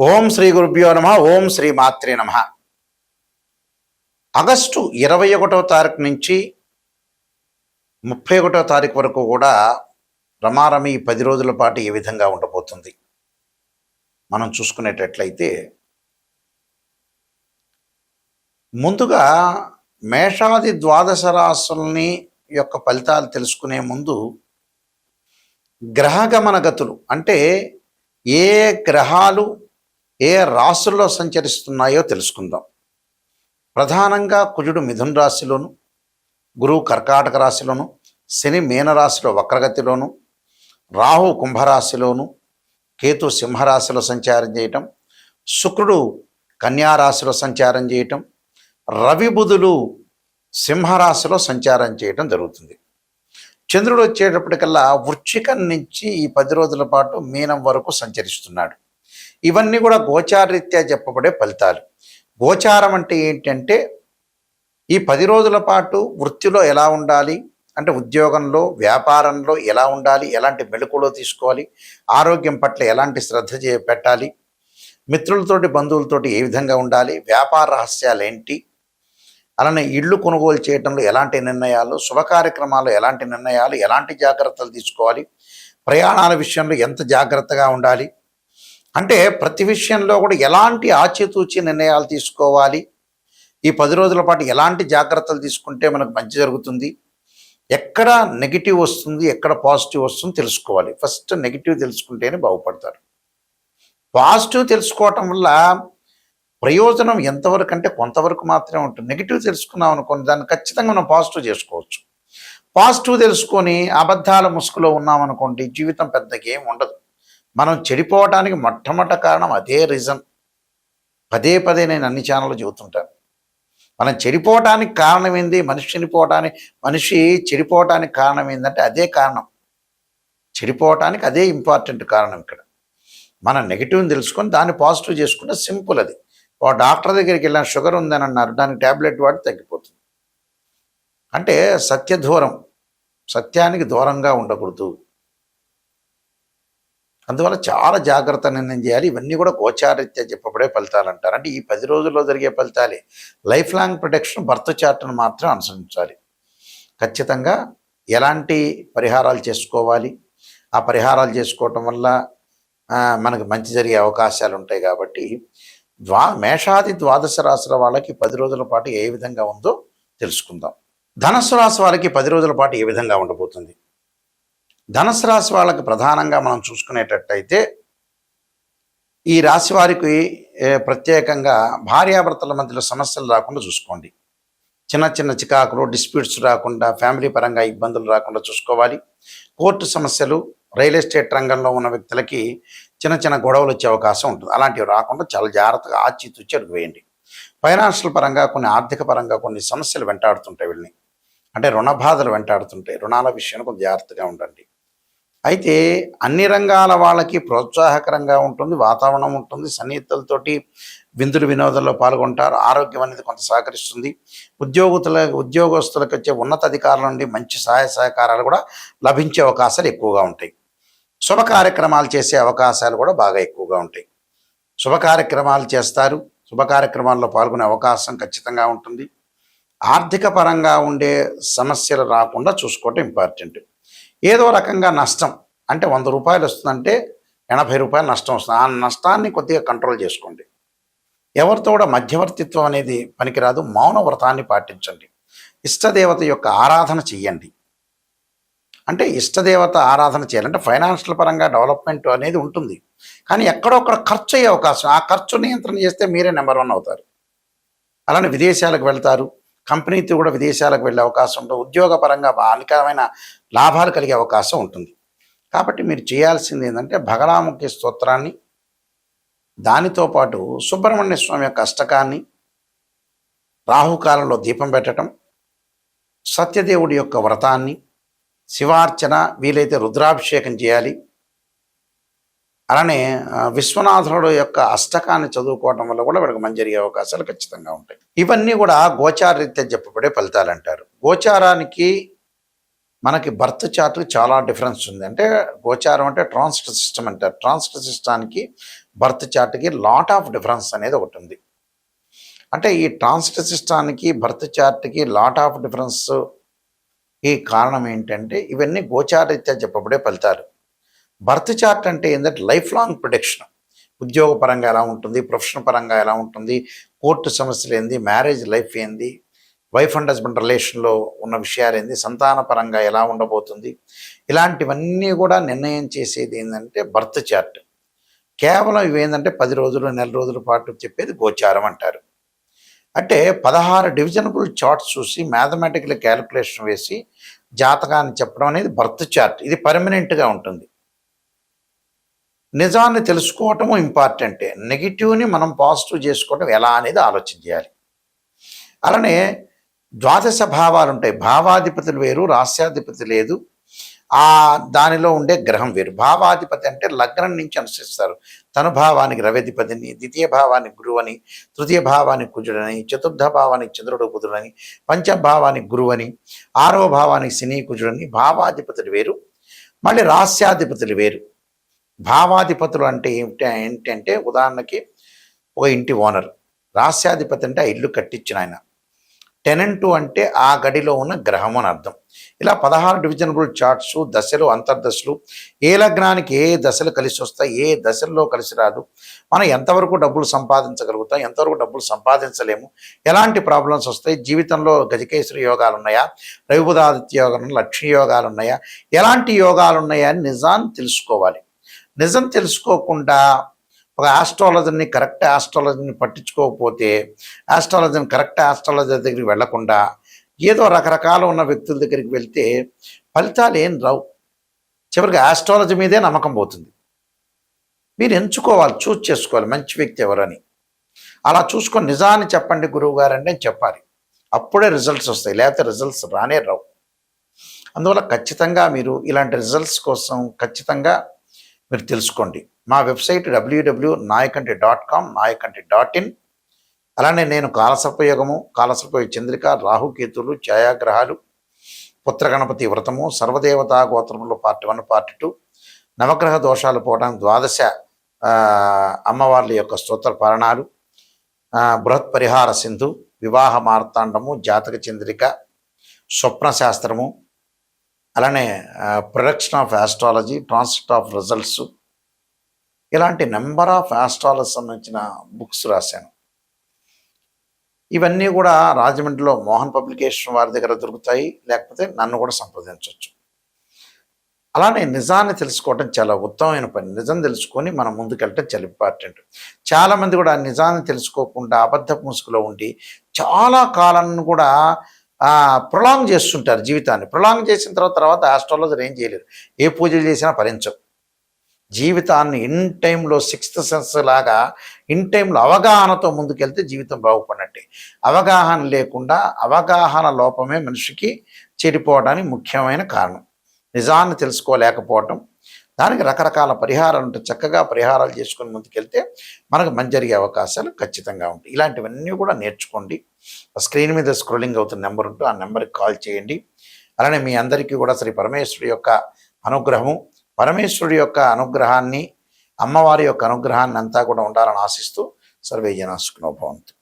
ఓం శ్రీ గురుభ్యో నమ. ఓం శ్రీ మాత్రే నమ. ఆగస్టు 21వ తారీఖు నుంచి 31వ తారీఖు వరకు కూడా రమారమి 10 రోజుల పాటు ఏ విధంగా ఉండబోతుంది మనం చూసుకునేటట్లయితే, ముందుగా మేషాది ద్వాదశ రాశుల్ని యొక్క ఫలితాలు తెలుసుకునే ముందు గ్రహగమన గతులు అంటే ఏ గ్రహాలు ఏ రాశుల్లో సంచరిస్తున్నాయో తెలుసుకుందాం. ప్రధానంగా కుజుడు మిథున రాశిలోను, గురువు కర్కాటక రాశిలోను, శని మీనరాశిలో వక్రగతిలోను, రాహు కుంభరాశిలోను, కేతు సింహరాశిలో సంచారం చేయటం, శుక్రుడు కన్యారాశిలో సంచారం చేయటం, రవి బుధులు సింహరాశిలో సంచారం చేయటం జరుగుతుంది. చంద్రుడు వచ్చేటప్పటికల్లా వృశ్చికం నుంచి ఈ 10 రోజుల పాటు మీనం వరకు సంచరిస్తున్నాడు. ఇవన్నీ కూడా గోచారరీత్యా చెప్పబడే ఫలితాలు. గోచారం అంటే ఏంటంటే, ఈ 10 రోజుల పాటు వృత్తిలో ఎలా ఉండాలి అంటే, ఉద్యోగంలో వ్యాపారంలో ఎలా ఉండాలి, ఎలాంటి మెళకువలు తీసుకోవాలి, ఆరోగ్యం పట్ల ఎలాంటి శ్రద్ధ పెట్టాలి, మిత్రులతోటి బంధువులతోటి ఏ విధంగా ఉండాలి, వ్యాపార రహస్యాలు ఏంటి, అలానే ఇళ్ళు కొనుగోలు చేయడంలో ఎలాంటి నిర్ణయాలు, శుభ కార్యక్రమాల్లో ఎలాంటి నిర్ణయాలు, ఎలాంటి జాగ్రత్తలు తీసుకోవాలి, ప్రయాణాల విషయంలో ఎంత జాగ్రత్తగా ఉండాలి, అంటే ప్రతి విషయంలో కూడా ఎలాంటి ఆచితూచి నిర్ణయాలు తీసుకోవాలి, ఈ 10 రోజుల పాటు ఎలాంటి జాగ్రత్తలు తీసుకుంటే మనకు మంచి జరుగుతుంది, ఎక్కడ నెగిటివ్ వస్తుంది ఎక్కడ పాజిటివ్ వస్తుంది తెలుసుకోవాలి. ఫస్ట్ నెగిటివ్ తెలుసుకుంటేనే బాగుపడతారు. పాజిటివ్ తెలుసుకోవటం వల్ల ప్రయోజనం ఎంతవరకు అంటే కొంతవరకు మాత్రమే ఉంటుంది. నెగిటివ్ తెలుసుకున్నాం అనుకోండి, దాన్ని ఖచ్చితంగా మనం పాజిటివ్ చేసుకోవచ్చు. పాజిటివ్ తెలుసుకొని అబద్ధాల ముసుగులో ఉన్నామనుకోండి, జీవితం పెద్దగా ఏం ఉండదు. మనం చెడిపోవటానికి మొట్టమొదటి కారణం అదే రీజన్. పదే పదే నేను అన్ని ఛానళ్ళు చెబుతుంటాను. మనం చెడిపోవటానికి కారణం ఏంది, మనిషి చెడిపోవటానికి కారణం ఏంటంటే అదే కారణం. చెడిపోవటానికి అదే ఇంపార్టెంట్ కారణం. ఇక్కడ మనం నెగిటివ్ని తెలుసుకొని దాన్ని పాజిటివ్ చేసుకుంటే సింపుల్. అది ఒక డాక్టర్ దగ్గరికి వెళ్ళిన షుగర్ ఉందని అన్నారు, దానికి ట్యాబ్లెట్ వాడి తగ్గిపోతుంది. అంటే సత్యానికి దూరంగా ఉండకూడదు. అందువల్ల చాలా జాగ్రత్త నిర్ణయం చేయాలి. ఇవన్నీ కూడా గోచారరీత్యా చెప్పబడే ఫలితాలు అంటారు. అంటే ఈ 10 రోజుల్లో జరిగే ఫలితాలే. లైఫ్ లాంగ్ ప్రొటెక్షన్ బర్త్ చార్ట్ను మాత్రం అనుసరించాలి. ఖచ్చితంగా ఎలాంటి పరిహారాలు చేసుకోవాలి, ఆ పరిహారాలు చేసుకోవటం వల్ల మనకు మంచి జరిగే అవకాశాలు ఉంటాయి. కాబట్టి మేషాది ద్వాదశ రాశుల వాళ్ళకి 10 రోజుల పాటు ఏ విధంగా ఉందో తెలుసుకుందాం. ధనస్సు రాశి వాళ్ళకి 10 రోజుల పాటు ఏ విధంగా ఉండబోతుంది. ధనుసు రాశి వాళ్ళకి ప్రధానంగా మనం చూసుకునేటట్టయితే, ఈ రాశి వారికి ప్రత్యేకంగా భార్యాభర్తల మధ్యలో సమస్యలు రాకుండా చూసుకోండి. చిన్న చిన్న చికాకులు, డిస్ప్యూట్స్ రాకుండా, ఫ్యామిలీ పరంగా ఇబ్బందులు రాకుండా చూసుకోవాలి. కోర్టు సమస్యలు, రియల్ ఎస్టేట్ రంగంలో ఉన్న వ్యక్తులకి చిన్న చిన్న గొడవలు వచ్చే అవకాశం ఉంటుంది. అలాంటివి రాకుండా చాలా జాగ్రత్తగా ఆచితూచి అడుగు వేయండి. ఫైనాన్షియల్ పరంగా ఆర్థిక పరంగా కొన్ని సమస్యలు వెంటాడుతుంటాయి వీళ్ళని. అంటే రుణ బాధలు వెంటాడుతుంటాయి. రుణాల విషయంలో కొంచెం జాగ్రత్తగా ఉండండి. అయితే అన్ని రంగాల వాళ్ళకి ప్రోత్సాహకరంగా ఉంటుంది, వాతావరణం ఉంటుంది. సన్నిహితులతోటి విందులు వినోదాల్లో పాల్గొంటారు. ఆరోగ్యం అనేది కొంత సహకరిస్తుంది. ఉద్యోగస్తులకు వచ్చే ఉన్నత అధికారుల నుండి మంచి సహాయ సహకారాలు కూడా లభించే అవకాశాలు ఎక్కువగా ఉంటాయి. శుభ కార్యక్రమాలు చేసే అవకాశాలు కూడా బాగా ఎక్కువగా ఉంటాయి. శుభ కార్యక్రమాలు చేస్తారు. శుభ కార్యక్రమాల్లో పాల్గొనే అవకాశం ఖచ్చితంగా ఉంటుంది. ఆర్థిక పరంగా ఉండే సమస్యలు రాకుండా చూసుకోవటం ఇంపార్టెంట్. ఏదో రకంగా నష్టం అంటే 100 రూపాయలు వస్తుందంటే 80 రూపాయలు నష్టం వస్తుంది. ఆ నష్టాన్ని కొద్దిగా కంట్రోల్ చేసుకోండి. ఎవరితో కూడా మధ్యవర్తిత్వం అనేది పనికిరాదు. మౌన వ్రతాన్ని పాటించండి. ఇష్టదేవత యొక్క ఆరాధన చెయ్యండి. అంటే ఇష్టదేవత ఆరాధన చేయాలంటే ఫైనాన్షియల్ పరంగా డెవలప్మెంట్ అనేది ఉంటుంది, కానీ ఎక్కడొక్కడ ఖర్చు అయ్యే అవకాశం. ఆ ఖర్చు నియంత్రణ చేస్తే మీరే నెంబర్ 1 అవుతారు. అలానే విదేశాలకు వెళ్తారు. కంపెనీతో కూడా విదేశాలకు వెళ్ళే అవకాశం ఉంటుంది. ఉద్యోగపరంగా అనేకమైన లాభాలు కలిగే అవకాశం ఉంటుంది. కాబట్టి మీరు చేయాల్సింది ఏంటంటే భగలాముఖి స్తోత్రాన్ని, దానితో పాటు సుబ్రహ్మణ్య స్వామి యొక్క అష్టకాన్ని, రాహుకాలంలో దీపం పెట్టడం, సత్యదేవుడి యొక్క వ్రతాన్ని, శివార్చన, వీలైతే రుద్రాభిషేకం చేయాలి. అలానే విశ్వనాథుడు యొక్క అష్టకాన్ని చదువుకోవడం వల్ల కూడా వీళ్ళకి మంచి జరిగే అవకాశాలు ఖచ్చితంగా ఉంటాయి. ఇవన్నీ కూడా గోచారరీత్యా చెప్పబడే ఫలితాలు అంటారు. గోచారానికి మనకి బర్త్ చార్ట్ చాలా డిఫరెన్స్ ఉంది. అంటే గోచారం అంటే ట్రాన్సిట్ సిస్టమ్ అంటారు. ట్రాన్సిట్ సిస్టానికి బర్త్ చార్ట్కి లాట్ ఆఫ్ డిఫరెన్స్ అనేది ఒకటి ఉంది. అంటే ఈ ట్రాన్సిట్ సిస్టానికి బర్త్ చార్ట్కి లాట్ ఆఫ్ డిఫరెన్స్ ఈ కారణం ఏంటంటే ఇవన్నీ గోచారరీత్యా చెప్పబడే ఫలితాలు. బర్త్ చార్ట్ అంటే ఏంటంటే లైఫ్ లాంగ్ ప్రొడిక్షన్. ఉద్యోగ పరంగా ఎలా ఉంటుంది, ప్రొఫెషన్ పరంగా ఎలా ఉంటుంది, కోర్టు సమస్యలు ఏంది, మ్యారేజ్ లైఫ్ ఏంది, వైఫ్ అండ్ హస్బెండ్ రిలేషన్లో ఉన్న విషయాలు ఏంది, సంతాన పరంగా ఎలా ఉండబోతుంది, ఇలాంటివన్నీ కూడా నిర్ణయం చేసేది ఏంటంటే బర్త్ చార్ట్. కేవలం ఇవేంటంటే 10 రోజులు, నెల రోజుల పాటు చెప్పేది గోచారం అంటారు. అంటే 16 డివిజనబుల్ చార్ట్స్ చూసి మ్యాథమెటికల్ క్యాలిక్యులేషన్ వేసి జాతకాన్ని చెప్పడం అనేది బర్త్ చార్ట్. ఇది పర్మనెంట్గా ఉంటుంది. నిజాన్ని తెలుసుకోవటము ఇంపార్టెంటే. నెగిటివ్ని మనం పాజిటివ్ చేసుకోవటం ఎలా అనేది ఆలోచన చేయాలి. అలానే ద్వాదశ భావాలు ఉంటాయి. భావాధిపతులు వేరు, రాస్యాధిపతి లేదు. దానిలో ఉండే గ్రహం వేరు. భావాధిపతి అంటే లగ్నం నుంచి అనుసరిస్తారు. తనుభావానికి రవ్యధిపతిని, ద్వితీయ భావానికి గురువని, తృతీయ భావానికి కుజుడని, చతుర్థ భావానికి చంద్రుడు కుజుడని, పంచభావానికి గురువని, 6వ భావానికి శని కుజుడని. భావాధిపతులు వేరు, మళ్ళీ రాస్యాధిపతులు వేరు. భావాధిపతులు అంటే ఏంటంటే ఉదాహరణకి ఒక ఇంటి ఓనర్. రాస్యాధిపతి అంటే ఆ ఇల్లు కట్టించిన ఆయన. టెనెంటు అంటే ఆ గడిలో ఉన్న గ్రహం అని అర్థం. ఇలా 16 డివిజనబుల్ చార్ట్స్, దశలు, అంతర్దశలు, ఏ లగ్నానికి ఏ దశలు కలిసి వస్తాయి, ఏ దశల్లో కలిసి రాదు, మనం ఎంతవరకు డబ్బులు సంపాదించగలుగుతాం, ఎంతవరకు డబ్బులు సంపాదించలేము, ఎలాంటి ప్రాబ్లమ్స్ వస్తాయి, జీవితంలో గజకేశ్వరి యోగాలు ఉన్నాయా, రవిబుధాదిత్య యోగాలు, లక్ష్మీ యోగాలు ఉన్నాయా, ఎలాంటి యోగాలు ఉన్నాయా అని నిజాన్ని తెలుసుకోవాలి. నిజం తెలుసుకోకుండా ఒక ఆస్ట్రాలజర్ని, కరెక్ట్ ఆస్ట్రాలజీని పట్టించుకోకపోతే, కరెక్ట్ ఆస్ట్రాలజర్ దగ్గరికి వెళ్లకుండా ఏదో రకరకాల ఉన్న వ్యక్తుల దగ్గరికి వెళ్తే ఫలితాలు ఏం రావు. చివరికి ఆస్ట్రాలజీ మీదే నమ్మకం పోతుంది. మీరు ఎంచుకోవాలి, చూస్ చేసుకోవాలి మంచి వ్యక్తి ఎవరని. అలా చూసుకొని నిజాన్ని చెప్పండి గురువు గారండి అని చెప్పాలి. అప్పుడే రిజల్ట్స్ వస్తాయి, లేకపోతే రిజల్ట్స్ రానే రావు. అందువల్ల ఖచ్చితంగా మీరు ఇలాంటి రిజల్ట్స్ కోసం ఖచ్చితంగా మీరు తెలుసుకోండి. మా వెబ్సైట్ www.nayakanti.com, nayakanti.in. అలానే నేను కాలసర్పయోగము, కాలసర్పయోగ చంద్రిక, రాహుకేతులు, ఛాయాగ్రహాలు, పుత్రగణపతి వ్రతము, సర్వదేవతా గోత్రములు పార్ట్ 1, పార్ట్ 2, నవగ్రహ దోషాలు పోవడానికి 12 అమ్మవార్ల యొక్క స్తోత్ర పారణాలు, బృహత్ పరిహార సింధు, వివాహ మార్తాండము, జాతక చంద్రిక, స్వప్న శాస్త్రము, అలానే production of astrology, transit of results, ఇలాంటి నెంబర్ ఆఫ్ ఆస్ట్రాలజీ సంబంధించిన బుక్స్ రాశాను. ఇవన్నీ కూడా రాజమండ్రిలో మోహన్ పబ్లికేషన్ వారి దగ్గర దొరుకుతాయి, లేకపోతే నన్ను కూడా సంప్రదించవచ్చు. అలానే నిజాన్ని తెలుసుకోవటం చాలా ఉత్తమమైన పని. నిజం తెలుసుకొని మనం ముందుకెళ్ళటం చాలా ఇంపార్టెంట్. చాలామంది కూడా నిజాన్ని తెలుసుకోకుండా అబద్ధపు ముసుగులో ఉండి చాలా కాలాన్ని కూడా ప్రొలాంగ్ చేస్తుంటారు జీవితాన్ని. ప్రొలాంగ్ చేసిన తర్వాత ఆస్ట్రాలజర్ ఏం చేయలేరు, ఏ పూజలు చేసినా ఫలించవు. జీవితాన్ని ఇన్ టైంలో 6th సెన్స్ లాగా ఇన్ టైంలో అవగాహనతో ముందుకెళ్తే జీవితం బాగుపడినట్టే. అవగాహన లేకుండా, అవగాహన లోపమే మనిషికి చెడిపోవడానికి ముఖ్యమైన కారణం. నిజాన్ని తెలుసుకోలేకపోవటం. దానికి రకరకాల పరిహారాలు ఉంటాయి. చక్కగా పరిహారాలు చేసుకొని ముందుకెళ్తే మనకు మంచి జరిగే అవకాశాలు ఖచ్చితంగా ఉంటాయి. ఇలాంటివన్నీ కూడా నేర్చుకోండి. స్క్రీన్ మీద స్క్రోలింగ్ అవుతున్న నెంబర్ ఉంటూ ఆ నెంబర్కి కాల్ చేయండి. అలానే మీ అందరికీ కూడా శ్రీ పరమేశ్వరుడి యొక్క అనుగ్రహము, పరమేశ్వరుడి యొక్క అనుగ్రహాన్ని, అమ్మవారి యొక్క అనుగ్రహాన్ని అంతా కూడా ఉండాలని ఆశిస్తూ సర్వే జనా సుఖినో భవంతు.